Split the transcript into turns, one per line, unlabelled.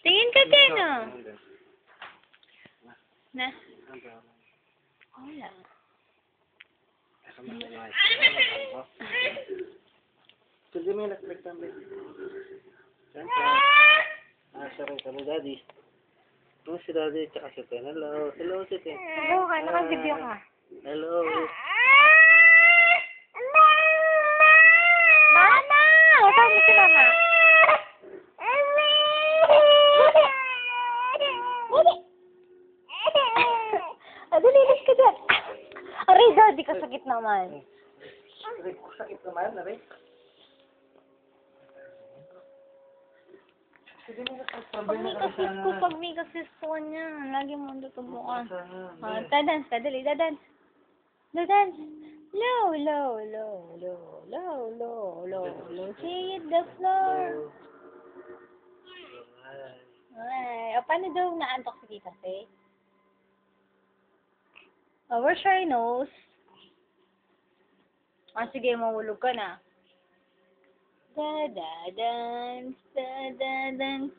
Tingin ka din, oh. Na? Wala.
Sige mo yung nag-break tambay. Sorry, Daddy. Ano si Daddy, tsaka si Ten. Hello, si Ten.
Hello ka, nakag-video ka.
Hello.
Mama! Saan mo si Mama? Dalilis ka dyan. Aray, Daddy, kasakit naman.
Aray, sakit naman, aray.
Pag may kasisto niya, lagi mo tutubukan. Dadance ka, dali, dadance. Dadance. Low, low, low, low, low, low, low, low. See it, the floor. Ay, paano daw naantok si Tita Faye? Oh, where's your nose? Sige, mahulog ka na. Da-da-dance, da-da-dance.